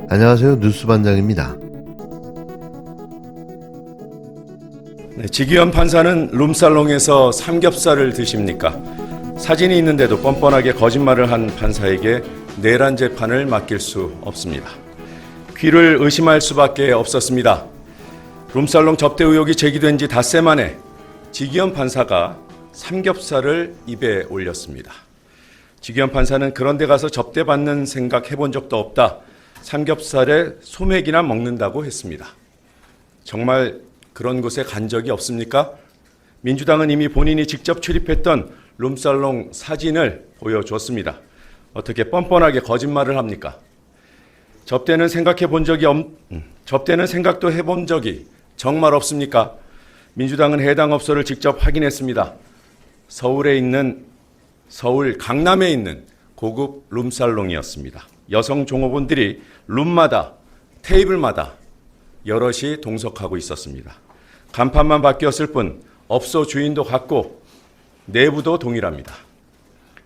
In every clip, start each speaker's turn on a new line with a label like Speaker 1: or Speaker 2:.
Speaker 1: 안녕하세요. 뉴스반장입니다.
Speaker 2: 네, 지기현 판사는 룸살롱에서 삼겹살을 드십니까? 사진이 있는데도 뻔뻔하게 거짓말을 한 판사에게 내란 재판을 맡길 수 없습니다. 귀를 의심할 수밖에 없었습니다. 룸살롱 접대 의혹이 제기된 지 닷새 만에 지기현 판사가 삼겹살을 입에 올렸습니다. 지기현 판사는 그런 데 가서 접대받는 생각 해본 적도 없다. 삼겹살에 소맥이나 먹는다고 했습니다. 정말 그런 곳에 간 적이 없습니까? 민주당은 이미 본인이 직접 출입했던 룸살롱 사진을 보여줬습니다. 어떻게 뻔뻔하게 거짓말을 합니까? 접대는 생각도 해본 적이 정말 없습니까? 민주당은 해당 업소를 직접 확인했습니다. 서울 강남에 있는 고급 룸살롱이었습니다. 여성 종업원들이 룸마다 테이블마다 여럿이 동석하고 있었습니다. 간판만 바뀌었을 뿐 업소 주인도 같고 내부도 동일합니다.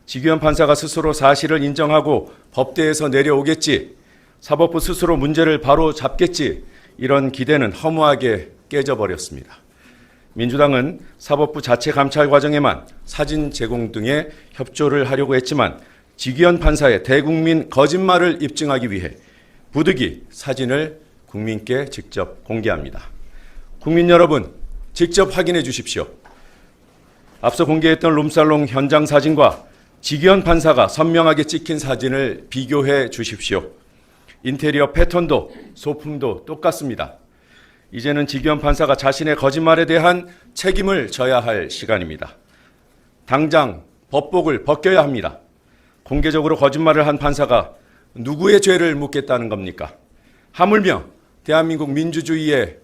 Speaker 2: 지기현 판사가 스스로 사실을 인정하고 법대에서 내려오겠지, 사법부 스스로 문제를 바로 잡겠지, 이런 기대는 허무하게 깨져버렸습니다. 민주당은 사법부 자체 감찰 과정에만 사진 제공 등의 협조를 하려고 했지만 지기현 판사의 대국민 거짓말을 입증하기 위해 부득이 사진을 국민께 직접 공개합니다. 국민 여러분, 직접 확인해 주십시오. 앞서 공개했던 룸살롱 현장 사진과 지기현 판사가 선명하게 찍힌 사진을 비교해 주십시오. 인테리어 패턴도 소품도 똑같습니다. 이제는 지기현 판사가 자신의 거짓말에 대한 책임을 져야 할 시간입니다. 당장 법복을 벗겨야 합니다. 공개적으로 거짓말을 한 판사가 누구의 죄를 묻겠다는 겁니까? 하물며 대한민국 민주주의의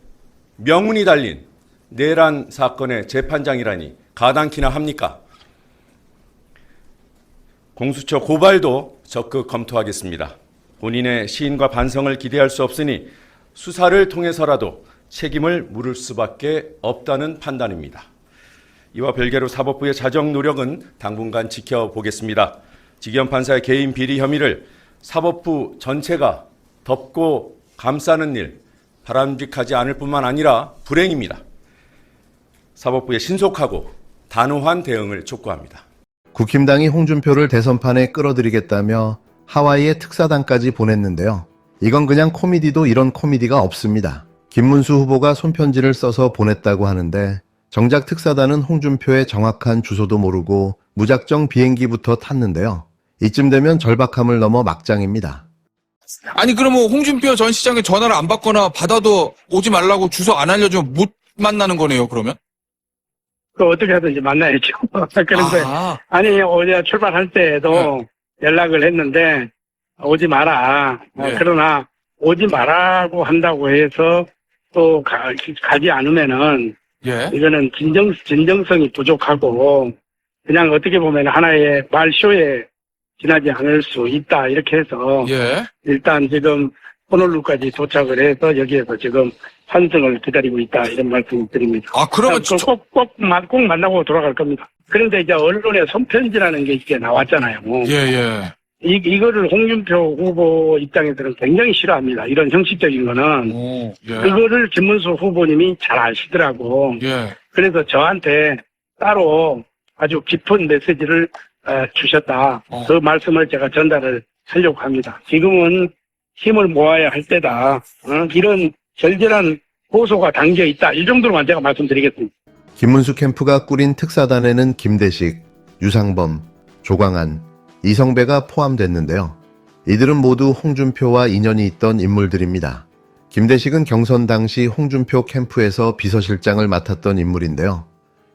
Speaker 2: 명운이 달린 내란 사건의 재판장이라니 가당키나 합니까? 공수처 고발도 적극 검토하겠습니다. 본인의 시인과 반성을 기대할 수 없으니 수사를 통해서라도 책임을 물을 수밖에 없다는 판단입니다. 이와 별개로 사법부의 자정 노력은 당분간 지켜보겠습니다. 지기현 판사의 개인 비리 혐의를 사법부 전체가 덮고 감싸는 일 바람직하지 않을 뿐만 아니라 불행입니다. 사법부의 신속하고 단호한 대응을 촉구합니다.
Speaker 1: 국힘당이 홍준표를 대선판에 끌어들이겠다며 하와이에 특사단까지 보냈는데요. 이건 그냥 코미디도 이런 코미디가 없습니다. 김문수 후보가 손편지를 써서 보냈다고 하는데 정작 특사단은 홍준표의 정확한 주소도 모르고 무작정 비행기부터 탔는데요. 이쯤 되면 절박함을 넘어 막장입니다.
Speaker 3: 아니 그러면 홍준표 전 시장에 전화를 안 받거나 받아도 오지 말라고 주소 안 알려주면 못 만나는 거네요, 그러면?
Speaker 4: 그 어떻게 하든지 만나야죠. 그런데 아니 어제 출발할 때에도 연락을 했는데 오지 마라. 그러나 오지 마라고 한다고 해서 또 가지 않으면은 이거는 진정성이 부족하고 그냥 어떻게 보면 하나의 말쇼에 지나지 않을 수 있다 이렇게 해서 일단 지금 호놀루까지 도착을 해서 여기에서 지금 환승을 기다리고 있다 이런 말씀 드립니다.
Speaker 3: 그러면
Speaker 4: 꼭 만나고 돌아갈 겁니다. 그런데 이제 언론에 손편지라는 게 이게 나왔잖아요. 이거를 홍준표 후보 입장에서는 굉장히 싫어합니다. 이런 형식적인 거는. 그거를 김문수 후보님이 잘 아시더라고. 그래서 저한테 따로 아주 깊은 메시지를 주셨다. 그 말씀을 제가 전달을 하려고 합니다. 지금은 힘을 모아야 할 때다. 이런 절절한 고소가 담겨 있다. 이 정도로만 제가 말씀드리겠습니다.
Speaker 1: 김문수 캠프가 꾸린 특사단에는 김대식, 유상범, 조광안, 이성배가 포함됐는데요. 이들은 모두 홍준표와 인연이 있던 인물들입니다. 김대식은 경선 당시 홍준표 캠프에서 비서실장을 맡았던 인물인데요.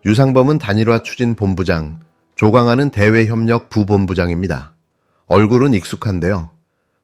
Speaker 1: 유상범은 단일화 추진 본부장, 조광안은 대외협력 부본부장입니다. 얼굴은 익숙한데요.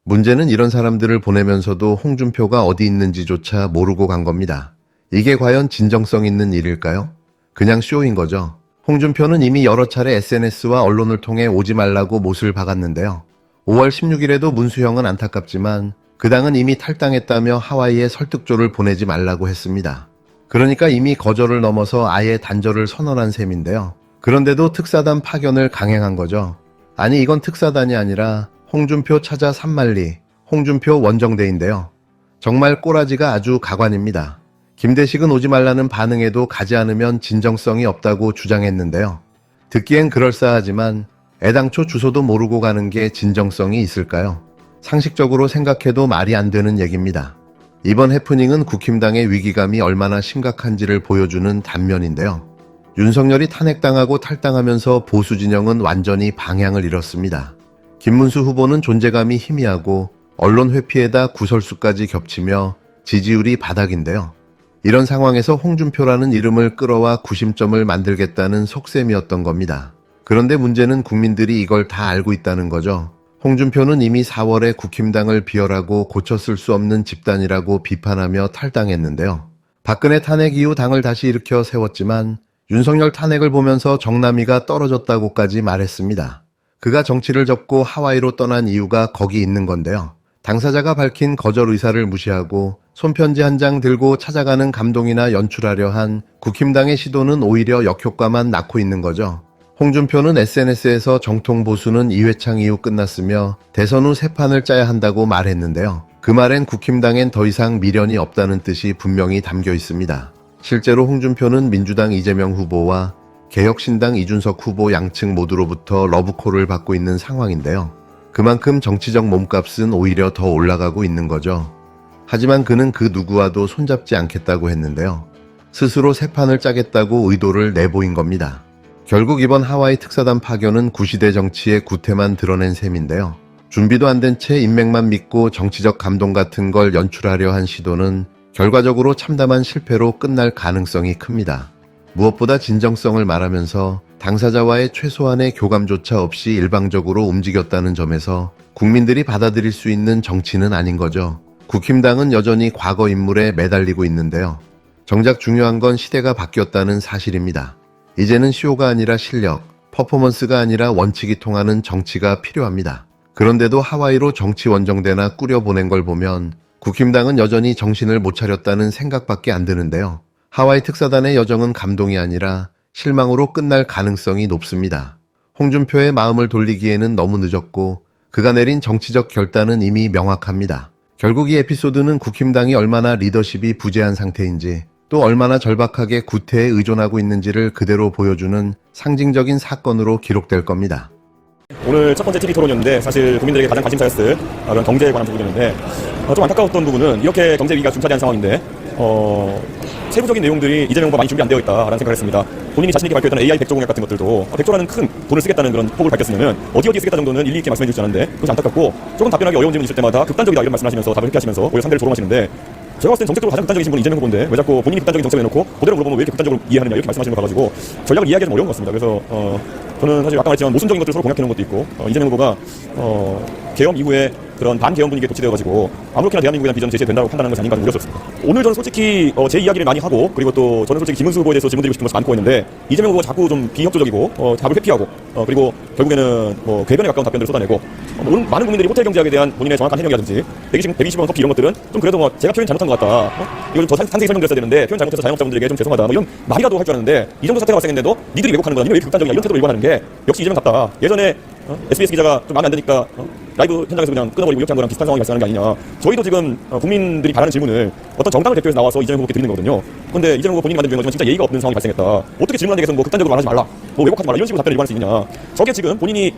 Speaker 1: 문제는 이런 사람들을 보내면서도 홍준표가 어디 있는지조차 모르고 간 겁니다. 이게 과연 진정성 있는 일일까요? 그냥 쇼인 거죠. 홍준표는 이미 여러 차례 SNS와 언론을 통해 오지 말라고 못을 박았는데요. 5월 16일에도 문수형은 안타깝지만 그 당은 이미 탈당했다며 하와이에 설득조를 보내지 말라고 했습니다. 그러니까 이미 거절을 넘어서 아예 단절을 선언한 셈인데요. 그런데도 특사단 파견을 강행한 거죠. 아니 이건 특사단이 아니라 홍준표 찾아 산만리, 홍준표 원정대인데요. 정말 꼬라지가 아주 가관입니다. 김대식은 오지 말라는 반응에도 가지 않으면 진정성이 없다고 주장했는데요. 듣기엔 그럴싸하지만 애당초 주소도 모르고 가는 게 진정성이 있을까요? 상식적으로 생각해도 말이 안 되는 얘기입니다. 이번 해프닝은 국힘당의 위기감이 얼마나 심각한지를 보여주는 단면인데요. 윤석열이 탄핵당하고 탈당하면서 보수 진영은 완전히 방향을 잃었습니다. 김문수 후보는 존재감이 희미하고 언론 회피에다 구설수까지 겹치며 지지율이 바닥인데요. 이런 상황에서 홍준표라는 이름을 끌어와 구심점을 만들겠다는 속셈이었던 겁니다. 그런데 문제는 국민들이 이걸 다 알고 있다는 거죠. 홍준표는 이미 4월에 국힘당을 비열하고 고쳤을 수 없는 집단이라고 비판하며 탈당했는데요. 박근혜 탄핵 이후 당을 다시 일으켜 세웠지만 윤석열 탄핵을 보면서 정남이가 떨어졌다고까지 말했습니다. 그가 정치를 접고 하와이로 떠난 이유가 거기 있는 건데요. 당사자가 밝힌 거절 의사를 무시하고 손편지 한 장 들고 찾아가는 감동이나 연출하려 한 국힘당의 시도는 오히려 역효과만 낳고 있는 거죠. 홍준표는 SNS에서 정통 보수는 이회창 이후 끝났으며 대선 후 새 판을 짜야 한다고 말했는데요. 그 말엔 국힘당엔 더 이상 미련이 없다는 뜻이 분명히 담겨 있습니다. 실제로 홍준표는 민주당 이재명 후보와 개혁신당 이준석 후보 양측 모두로부터 러브콜을 받고 있는 상황인데요. 그만큼 정치적 몸값은 오히려 더 올라가고 있는 거죠. 하지만 그는 그 누구와도 손잡지 않겠다고 했는데요. 스스로 새 판을 짜겠다고 의도를 내보인 겁니다. 결국 이번 하와이 특사단 파견은 구시대 정치의 구태만 드러낸 셈인데요. 준비도 안 된 채 인맥만 믿고 정치적 감동 같은 걸 연출하려 한 시도는 결과적으로 참담한 실패로 끝날 가능성이 큽니다. 무엇보다 진정성을 말하면서 당사자와의 최소한의 교감조차 없이 일방적으로 움직였다는 점에서 국민들이 받아들일 수 있는 정치는 아닌 거죠. 국힘당은 여전히 과거 인물에 매달리고 있는데요. 정작 중요한 건 시대가 바뀌었다는 사실입니다. 이제는 쇼가 아니라 실력, 퍼포먼스가 아니라 원칙이 통하는 정치가 필요합니다. 그런데도 하와이로 정치 원정대나 꾸려보낸 걸 보면 국힘당은 여전히 정신을 못 차렸다는 생각밖에 안 드는데요. 하와이 특사단의 여정은 감동이 아니라 실망으로 끝날 가능성이 높습니다. 홍준표의 마음을 돌리기에는 너무 늦었고 그가 내린 정치적 결단은 이미 명확합니다. 결국 이 에피소드는 국힘당이 얼마나 리더십이 부재한 상태인지 또 얼마나 절박하게 구태에 의존하고 있는지를 그대로 보여주는 상징적인 사건으로 기록될 겁니다.
Speaker 5: 오늘 첫 번째 TV 토론이었는데 사실 국민들에게 가장 관심사였을 그런 경제에 관한 부분이었는데 좀 안타까웠던 부분은 이렇게 경제 위기가 중차대한 상황인데 세부적인 내용들이 이재명 후보가 많이 준비 안 되어 있다라는 생각을 했습니다. 본인이 자신있게 밝혔던 AI 100조 공약 같은 것들도 100조라는 큰 돈을 쓰겠다는 그런 폭을 밝혔으면 어디에 쓰겠다 정도는 일리 있게 말씀해 주시지 않았는데 그것이 안타깝고 조금 답변하기 어려운 질문 있을 때마다 극단적이다 이런 말씀하시면서 답을 회피하시면서 오히려 상대를 조롱하시는데 제가 봤을 땐 정책적으로 가장 극단적이신 분은 이재명 후보인데 왜 자꾸 본인이 극단적인 정책을 해놓고 그대로 물어보면 왜 이렇게 극단적으로 이해하느냐 이렇게 말씀하시는 거 봐가지고 전략을 이해하기 좀 어려운 것 같습니다. 그래서 저는 사실 아까 말했지만 모순적인 것들을 서로 공약해놓은 것도 있고 이재명 후보가 계엄 이후에 그런 반계엄 분위기에 도취되어가지고 아무렇게나 대한민국에 대한 비전 제시가 된다고 판단하는 것이 아닌가 우려스럽습니다. 오늘 저는 솔직히 제 이야기를 많이 하고 그리고 또 저는 솔직히 김문수 후보에 대해서 질문드리고 싶은 것이 많고 했는데 이재명 후보가 자꾸 좀 비협조적이고 답을 회피하고 그리고 결국에는 궤변에 가까운 답변들을 쏟아내고 많은 국민들이 호텔 경제학에 대한 본인의 정확한 해명이라든지 120원 커피 이런 것들은 좀 그래도 제가 표현 잘못한 것 같다. 이걸 더 상세히 설명드렸어야 되는데 표현 잘못해서 자영업자분들에게 좀 죄송하다. 이런 말이라도 할 줄 알았는데 이 정도 사태가 발생했는데도 니들이 왜곡하는 거다. 니는 왜 이렇게 극단적이냐 이런 태도를 일관하는 게 역시 이재명 같다. 예전에 SBS 기자가 좀 마음에 안 드니까 라이브 현장에서 그냥 끊어버리고 이렇게 한 거랑 비슷한 상황이 발생하는 게 아니냐. 저희도 지금 국민들이 바라는 질문을 어떤 정당을 대표해서 나와서 이재명 후보께 드리는 거거든요. 그런데 이재명 후보 본인이 만든 유행어지만 진짜 예의가 없는 상황이 발생했다. 어떻게 질문하는 데서 극단적으로 말하지 말라. 왜곡하지 말라. 이런 식으로 답변을 일관할 수 있느냐. 저게 지금 본인이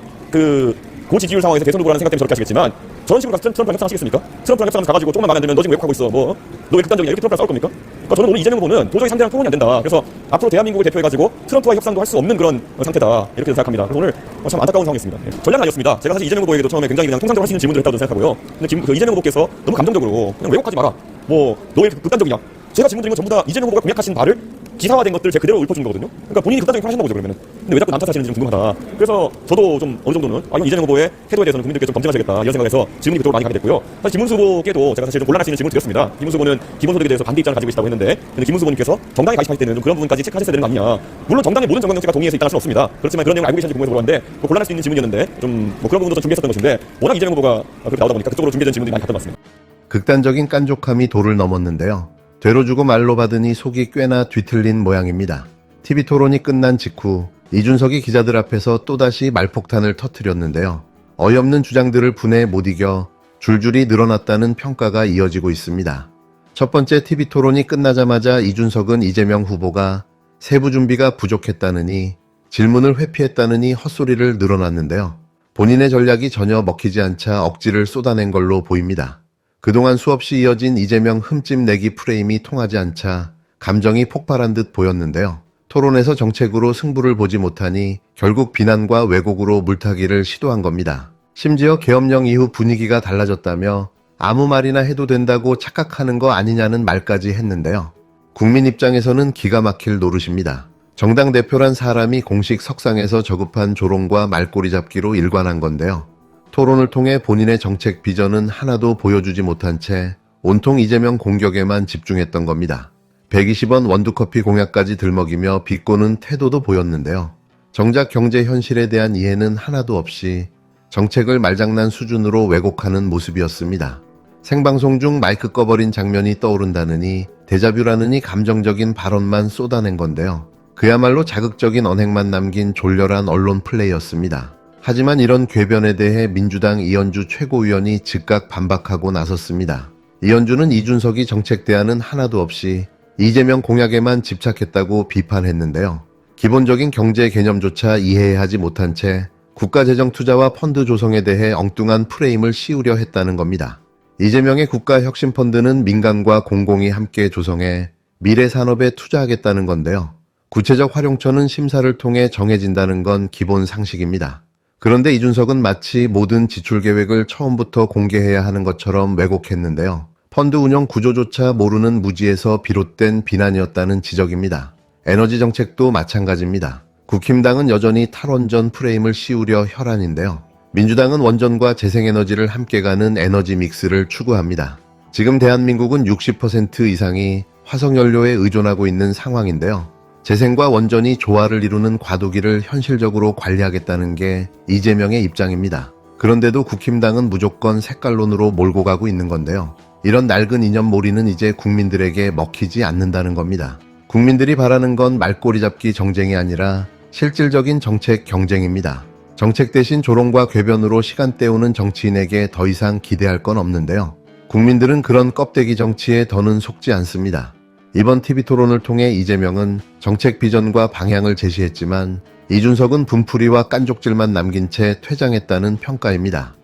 Speaker 5: 고지지율 상황에서 대선 후보라는 생각 때문에 저렇게 하시겠지만 저런 식으로 가서 트럼프랑 협상하시겠습니까? 트럼프랑 협상하면서 가가지고 조금만 마음에 안 들면 너 지금 왜곡하고 있어. 너 왜 극단적이냐 이렇게 트럼프랑 싸울 겁니까? 그러니까 저는 오늘 이재명 후보는 도저히 상대랑 토론이 안 된다. 그래서 앞으로 대한민국을 대표해가지고 트럼프와 협상도 할 수 없는 그런 상태다. 이렇게 생각합니다. 그래서 오늘 참 안타까운 상황이었습니다. 전략은 아니었습니다. 제가 사실 이재명 후보에게도 처음에 굉장히 그냥 통상적으로 하시는 질문들을 했다고 생각하고요. 근데 이재명 후보께서 너무 감정적으로 그냥 왜곡하지 마라. 너 왜 극단적이냐. 제가 질문 드린 건 전부 다 이재명 후보가 공약하신 바를 기사화된 것들 제가 그대로 읊어준 거거든요. 그러니까 본인이 극단적인 걸 하신 거죠 그러면은. 근데 왜 자꾸 남 탓하시는지 좀 궁금하다. 그래서 저도 좀 어느 정도는 이건 이재명 후보의 태도에 대해서는 국민들께 좀 검증하셔야겠다 이런 생각에서 질문이 그쪽으로 많이 가게 됐고요. 사실 김문수 후보께도 제가 사실 좀 곤란할 수 있는 질문 드렸습니다. 김문수 후보는 기본소득에 대해서 반대 입장을 가지고 있다고 했는데 근데 김문수 후보님께서 정당에 가입하실 때는 좀 그런 부분까지 체크하셔야 되는 거 아니냐. 물론 정당의 모든 정당 정치가 동의해서 있다는 수는 없습니다. 그렇지만 그런 내용을 알고 계신지 궁금해서 물어봤는데 곤란할 수 있는 질문이었는데 좀 그런 부분도 좀 준비했었던 것인데 워낙 이재명 후보가 그렇게 나오다 보니까 그쪽으로 준비된 질문들이 많이 갔던 것 같습니다.
Speaker 1: 극단적인 깐족함이 도를 넘었는데요. 되로 주고 말로 받으니 속이 꽤나 뒤틀린 모양입니다. TV 토론이 끝난 직후 이준석이 기자들 앞에서 또다시 말폭탄을 터뜨렸는데요. 어이없는 주장들을 분해 못 이겨 줄줄이 늘어났다는 평가가 이어지고 있습니다. 첫 번째 TV 토론이 끝나자마자 이준석은 이재명 후보가 세부 준비가 부족했다느니 질문을 회피했다느니 헛소리를 늘어놨는데요. 본인의 전략이 전혀 먹히지 않자 억지를 쏟아낸 걸로 보입니다. 그동안 수없이 이어진 이재명 흠집 내기 프레임이 통하지 않자 감정이 폭발한 듯 보였는데요. 토론에서 정책으로 승부를 보지 못하니 결국 비난과 왜곡으로 물타기를 시도한 겁니다. 심지어 계엄령 이후 분위기가 달라졌다며 아무 말이나 해도 된다고 착각하는 거 아니냐는 말까지 했는데요. 국민 입장에서는 기가 막힐 노릇입니다. 정당 대표란 사람이 공식 석상에서 저급한 조롱과 말꼬리 잡기로 일관한 건데요. 토론을 통해 본인의 정책 비전은 하나도 보여주지 못한 채 온통 이재명 공격에만 집중했던 겁니다. 120원 원두커피 공약까지 들먹이며 비꼬는 태도도 보였는데요. 정작 경제 현실에 대한 이해는 하나도 없이 정책을 말장난 수준으로 왜곡하는 모습이었습니다. 생방송 중 마이크 꺼버린 장면이 떠오른다느니 데자뷰라느니 감정적인 발언만 쏟아낸 건데요. 그야말로 자극적인 언행만 남긴 졸렬한 언론 플레이였습니다. 하지만 이런 궤변에 대해 민주당 이현주 최고위원이 즉각 반박하고 나섰습니다. 이현주는 이준석이 정책 대안은 하나도 없이 이재명 공약에만 집착했다고 비판했는데요. 기본적인 경제 개념조차 이해하지 못한 채 국가재정 투자와 펀드 조성에 대해 엉뚱한 프레임을 씌우려 했다는 겁니다. 이재명의 국가혁신펀드는 민간과 공공이 함께 조성해 미래 산업에 투자하겠다는 건데요. 구체적 활용처는 심사를 통해 정해진다는 건 기본 상식입니다. 그런데 이준석은 마치 모든 지출 계획을 처음부터 공개해야 하는 것처럼 왜곡했는데요. 펀드 운영 구조조차 모르는 무지에서 비롯된 비난이었다는 지적입니다. 에너지 정책도 마찬가지입니다. 국힘당은 여전히 탈원전 프레임을 씌우려 혈안인데요. 민주당은 원전과 재생에너지를 함께 가는 에너지 믹스를 추구합니다. 지금 대한민국은 60% 이상이 화석연료에 의존하고 있는 상황인데요. 재생과 원전이 조화를 이루는 과도기를 현실적으로 관리하겠다는 게 이재명의 입장입니다. 그런데도 국힘당은 무조건 색깔론으로 몰고 가고 있는 건데요. 이런 낡은 이념몰이는 이제 국민들에게 먹히지 않는다는 겁니다. 국민들이 바라는 건 말꼬리 잡기 정쟁이 아니라 실질적인 정책 경쟁입니다. 정책 대신 조롱과 궤변으로 시간 때우는 정치인에게 더 이상 기대할 건 없는데요. 국민들은 그런 껍데기 정치에 더는 속지 않습니다. 이번 TV토론을 통해 이재명은 정책 비전과 방향을 제시했지만 이준석은 분풀이와 깐족질만 남긴 채 퇴장했다는 평가입니다.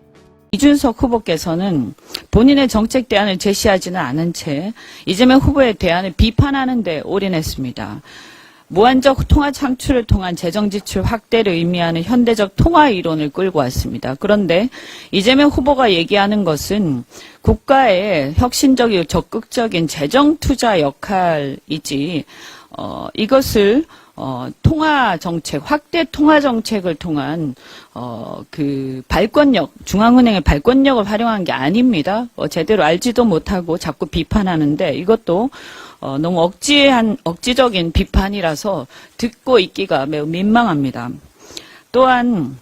Speaker 6: 이준석 후보께서는 본인의 정책 대안을 제시하지는 않은 채 이재명 후보의 대안을 비판하는 데 올인했습니다. 무한적 통화 창출을 통한 재정 지출 확대를 의미하는 현대적 통화 이론을 끌고 왔습니다. 그런데 이재명 후보가 얘기하는 것은 국가의 혁신적이고 적극적인 재정 투자 역할이지 이것을 통화 정책, 확대 통화 정책을 통한 그 발권력, 중앙은행의 발권력을 활용한 게 아닙니다. 제대로 알지도 못하고 자꾸 비판하는데 이것도 너무 억지적인 비판이라서 듣고 있기가 매우 민망합니다. 또한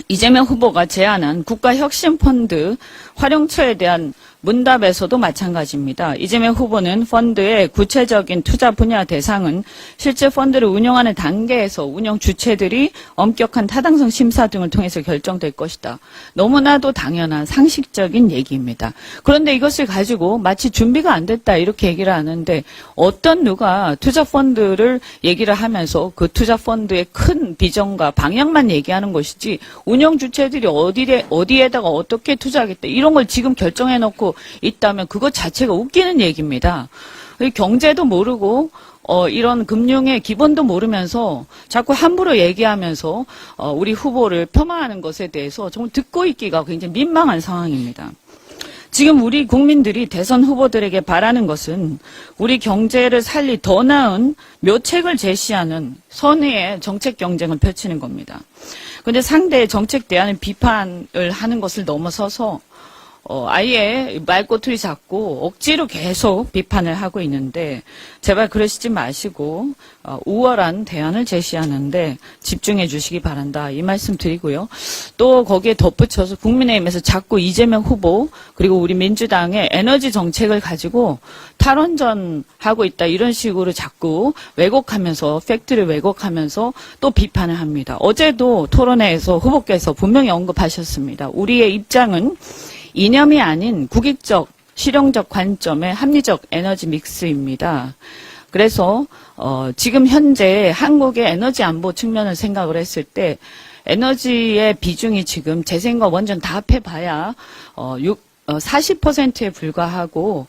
Speaker 6: 이재명 후보가 제안한 국가혁신펀드 활용처에 대한 문답에서도 마찬가지입니다. 이재명 후보는 펀드의 구체적인 투자 분야 대상은 실제 펀드를 운영하는 단계에서 운영 주체들이 엄격한 타당성 심사 등을 통해서 결정될 것이다. 너무나도 당연한 상식적인 얘기입니다. 그런데 이것을 가지고 마치 준비가 안 됐다 이렇게 얘기를 하는데 어떤 누가 투자 펀드를 얘기를 하면서 그 투자 펀드의 큰 비전과 방향만 얘기하는 것이지 운영 주체들이 어디에다가 어떻게 투자하겠다 이런 걸 지금 결정해 놓고 있다면 그것 자체가 웃기는 얘기입니다. 경제도 모르고 이런 금융의 기본도 모르면서 자꾸 함부로 얘기하면서 우리 후보를 폄하하는 것에 대해서 정말 듣고 있기가 굉장히 민망한 상황입니다. 지금 우리 국민들이 대선 후보들에게 바라는 것은 우리 경제를 살리 더 나은 묘책을 제시하는 선의의 정책 경쟁을 펼치는 겁니다. 그런데 상대의 정책 대안을 비판을 하는 것을 넘어서서 아예 말꼬투리 잡고 억지로 계속 비판을 하고 있는데 제발 그러시지 마시고 우월한 대안을 제시하는데 집중해 주시기 바란다 이 말씀 드리고요. 또 거기에 덧붙여서 국민의힘에서 자꾸 이재명 후보 그리고 우리 민주당의 에너지 정책을 가지고 탈원전하고 있다 이런 식으로 자꾸 왜곡하면서 팩트를 왜곡하면서 또 비판을 합니다. 어제도 토론회에서 후보께서 분명히 언급하셨습니다. 우리의 입장은 이념이 아닌 국익적, 실용적 관점의 합리적 에너지 믹스입니다. 그래서 지금 현재 한국의 에너지 안보 측면을 생각을 했을 때 에너지의 비중이 지금 재생과 원전 다 합해봐야 40%에 불과하고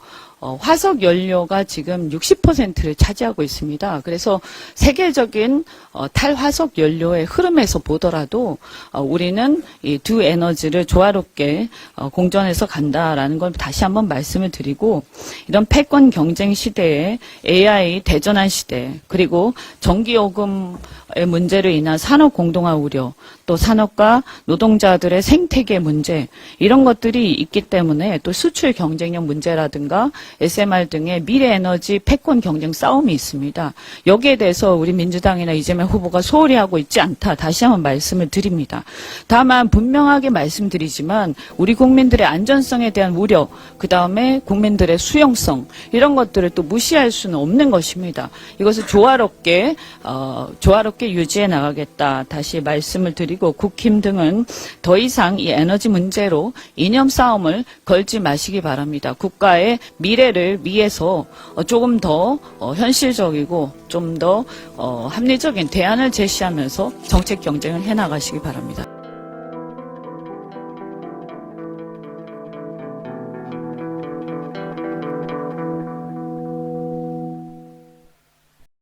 Speaker 6: 화석 연료가 지금 60%를 차지하고 있습니다. 그래서 세계적인 탈화석 연료의 흐름에서 보더라도 우리는 이 두 에너지를 조화롭게 공존해서 간다라는 걸 다시 한번 말씀을 드리고, 이런 패권 경쟁 시대에 AI 대전환 시대, 그리고 전기요금의 문제로 인한 산업 공동화 우려, 또 산업과 노동자들의 생태계 문제, 이런 것들이 있기 때문에 또 수출 경쟁력 문제라든가 SMR 등의 미래 에너지 패권 경쟁 싸움이 있습니다. 여기에 대해서 우리 민주당이나 이재명 후보가 소홀히 하고 있지 않다, 다시 한번 말씀을 드립니다. 다만 분명하게 말씀드리지만 우리 국민들의 안전성에 대한 우려, 그 다음에 국민들의 수용성, 이런 것들을 또 무시할 수는 없는 것입니다. 이것을 조화롭게 유지해 나가겠다, 다시 말씀을 드리고, 국힘 등은 더 이상 이 에너지 문제로 이념 싸움을 걸지 마시기 바랍니다. 국가의 미래를 위해서 조금 더 현실적이고 좀 더 합리적인 대안을 제시하면서 정책 경쟁을 해나가시기 바랍니다.